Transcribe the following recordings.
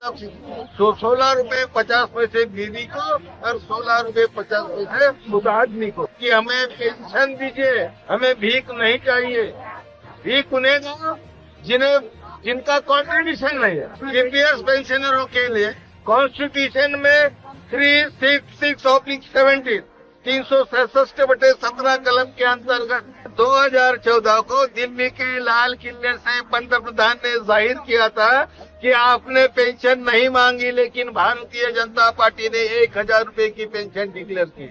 ₹16.50 बीवी को और ₹16.50 उस आदमी को कि हमें पेंशन दीजिए, हमें भीख नहीं चाहिए। भीख उन्हें दो जिनका कॉन्ट्रीब्यूशन नहीं है। सीपीएस पेंशनरों के लिए कॉन्स्टिट्यूशन में 366/17 366/17 कलम के अंतर्गत 2014 को दिल्ली के लाल किले से पंतप्रधान ने जाहिर किया था कि आपने पेंशन नहीं मांगी, लेकिन भारतीय जनता पार्टी ने 1000 रुपए की पेंशन डिक्लेयर की।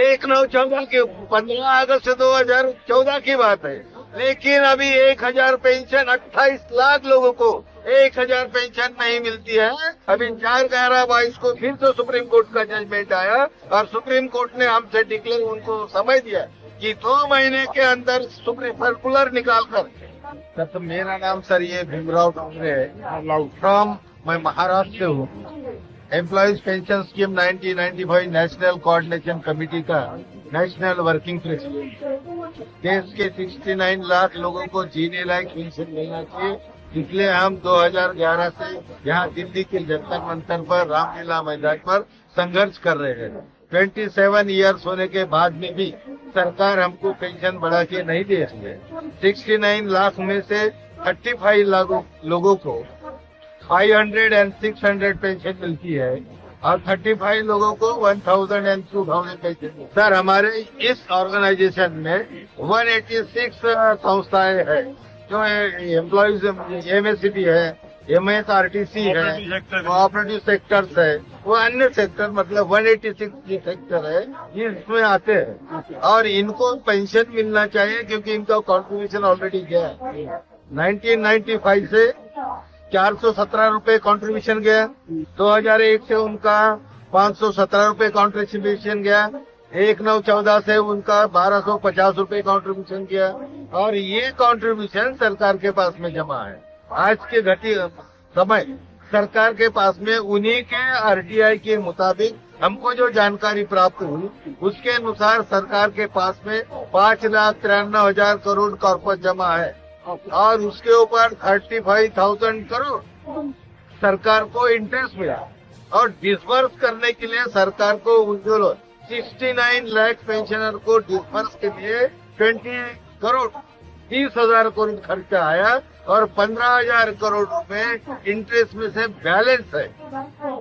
1/9/14 की 15 अगस्त 2014 की बात है, लेकिन अभी 1000 पेंशन 28 लाख लोगों को 1000 पेंशन नहीं मिलती है। अभी 4/11/22 को फिर तो सुप्रीम कोर्ट का जजमेंट आया और सुप्रीम कोर्ट ने हमसे डिक्लेयर उनको समझ दिया कि 2 महीने के अंदर सुप्रीम सर्कुलर निकाल कर। तो मेरा नाम सर ये भीमराव डोंगरे है, फ्रॉम मैं महाराष्ट्र से हूँ। Employees pension scheme 1995 national coordination committee का नेशनल वर्किंग प्रेसिडेंट। देश के 69 लाख लोगों को जीने लायक पेंशन मिलना चाहिए, इसलिए हम 2011 से यहाँ दिल्ली के जंतर मंतर पर रामलीला मैदान पर संघर्ष कर रहे हैं। 27 ईयर्स होने के बाद में भी सरकार हमको पेंशन बढ़ा के नहीं दे रही है। 69 लाख में से 35 लाख लोगों को 500 और 600 पेंशन मिलती है और 35 लोगों को 1000 और 2000 पेंशन। सर हमारे इस ऑर्गेनाइजेशन में 186 संस्थाएं हैं, जो एम्प्लॉयज एमएससीबी है, एमएसआरटीसी है, कोऑपरेटिव सेक्टर्स है, वो अन्य सेक्टर मतलब 186 सेक्टर है, ये इसमें आते हैं और इनको पेंशन मिलना चाहिए क्योंकि इनका कॉन्ट्रीब्यूशन ऑलरेडी गया है। 1995 से 417 रुपए कॉन्ट्रीब्यूशन गया, 2001 से उनका 517 रुपए कॉन्ट्रीब्यूशन गया, 1/9/14 से उनका 1250 रुपए कॉन्ट्रीब्यूशन किया और ये कॉन्ट्रीब्यूशन सरकार के पास में जमा है। आज के घटी समय सरकार के पास में उन्हीं के आरटीआई के मुताबिक हमको जो जानकारी प्राप्त हुई उसके अनुसार सरकार के पास में 5,93,000 करोड़ कॉर्पस जमा है और उसके ऊपर 35,000 करोड़ सरकार को इंटरेस्ट मिला और डिसबर्स करने के लिए सरकार को उन जो 69 लाख पेंशनर को डिसबर्स के लिए 30,000 करोड़ खर्चा आया और 15,000 करोड़ रुपए इंटरेस्ट में से बैलेंस है।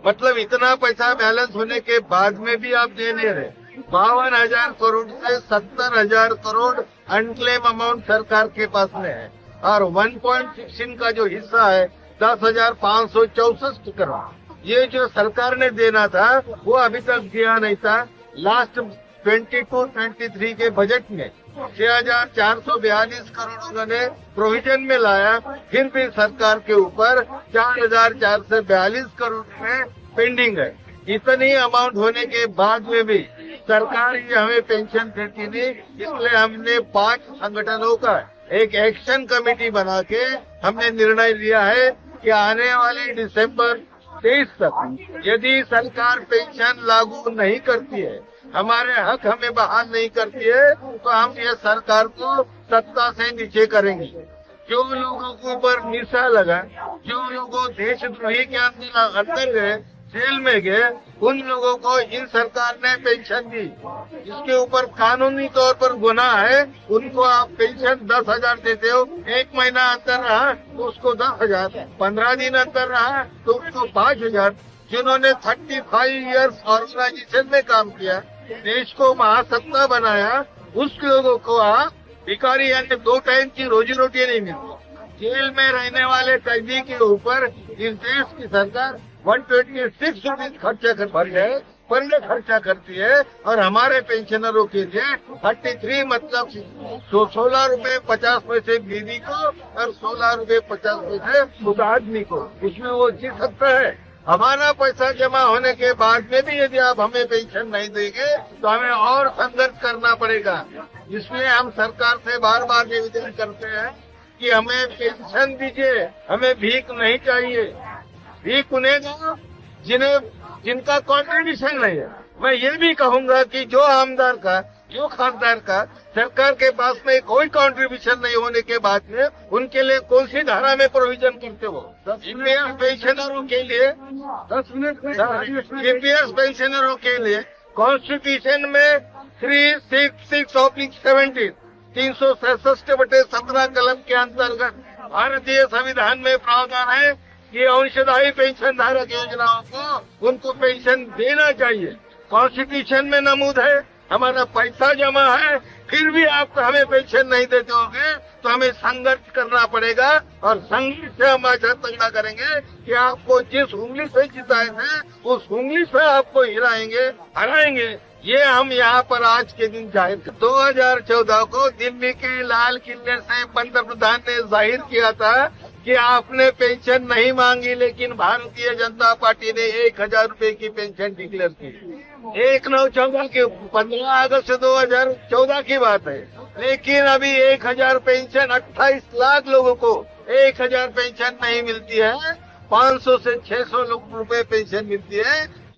मतलब इतना पैसा बैलेंस होने के बाद में भी आप दे नहीं रहे। 52,000 करोड़ से 70,000 करोड़ अनक्लेम अमाउंट सरकार के पास में है और 1.16 का जो हिस्सा है 10,564 करोड़। ये जो सरकार ने देना था वो अभी तक दिया नहीं था। लास्ट 22-23 के बजट में 6,442 करोड़ उन्होंने प्रोविजन में लाया, फिर भी सरकार के ऊपर 4,442 करोड़ में पेंडिंग है। इतनी अमाउंट होने के बाद में भी सरकार ये हमें पेंशन देती नहीं, इसलिए हमने 5 संगठनों का एक एक्शन कमेटी बना के हमने निर्णय लिया है कि आने वाले दिसंबर 23 तक यदि सरकार पेंशन लागू नहीं करती है, हमारे हक हमें बहाल नहीं करती है, तो हम ये सरकार को सत्ता से नीचे करेंगे। जो लोगों के ऊपर निशा लगा, जो लोगों देशद्रोही के अंदर गए, जेल में गए, उन लोगों को इन सरकार ने पेंशन दी। जिसके ऊपर कानूनी तौर पर गुनाह है उनको आप पेंशन 10,000 देते हो। 1 महीना अंतर रहा तो उसको 10,000, 15 दिन अंतर रहा तो उसको 5,000। जिन्होंने 35 ईयर्स ऑर्गेनाइजेशन में काम किया, देश को महासत्ता बनाया, उस लोगों को आप भिखारी यानी 2 टाइम की रोजी रोटी नहीं मिलती। जेल में रहने वाले कैदी के ऊपर इस देश की सरकार 126 रुपीज पर डे खर्चा करती है और हमारे पेंशनरों के लिए 33 मतलब ₹16.50 बीवी को और ₹16.50 उस आदमी को, उसमें वो जी सकता है। हमारा पैसा जमा होने के बाद में भी यदि आप हमें पेंशन नहीं देंगे तो हमें और संघर्ष करना पड़ेगा। इसलिए हम सरकार से बार बार निवेदन करते हैं कि हमें पेंशन दीजिए, हमें भीख नहीं चाहिए। भीख उन्हें दो जिनका कॉन्ट्रीब्यूशन नहीं है। मैं ये भी कहूंगा कि जो आमदार का जो खासदार का सरकार के पास में कोई कंट्रीब्यूशन नहीं होने के बाद में उनके लिए कौन सी धारा में प्रोविजन करते हो? ईपीएस पेंशनरों के लिए 10 मिनट ईपीएस पेंशनरों के लिए कॉन्स्टिट्यूशन में 366/17 367/17 कलम के अंतर्गत भारतीय संविधान में प्रावधान है कि अंशदायी पेंशन धारक योजनाओं को उनको पेंशन देना चाहिए। कॉन्स्टिट्यूशन में नमूद है, हमारा पैसा जमा है, फिर भी आप हमें पेंशन नहीं देते होंगे तो हमें संघर्ष करना पड़ेगा और संघर्ष से हम ऐसा तगड़ा करेंगे कि आपको जिस उंगली से जिताए थे उस उंगली से आपको हराएंगे। ये हम यहाँ पर आज के दिन जाहिर 2014 को दिल्ली के लाल किले से पंतप्रधान ने जाहिर किया था कि आपने पेंशन नहीं मांगी, लेकिन भारतीय जनता पार्टी ने 1000 रुपए की पेंशन डिक्लेयर की। 1/9/14 की 15 अगस्त 2014 की बात है, लेकिन अभी 1000 पेंशन 28 लाख लोगों को 1000 पेंशन नहीं मिलती है, 500 से 600 रुपए पेंशन मिलती है।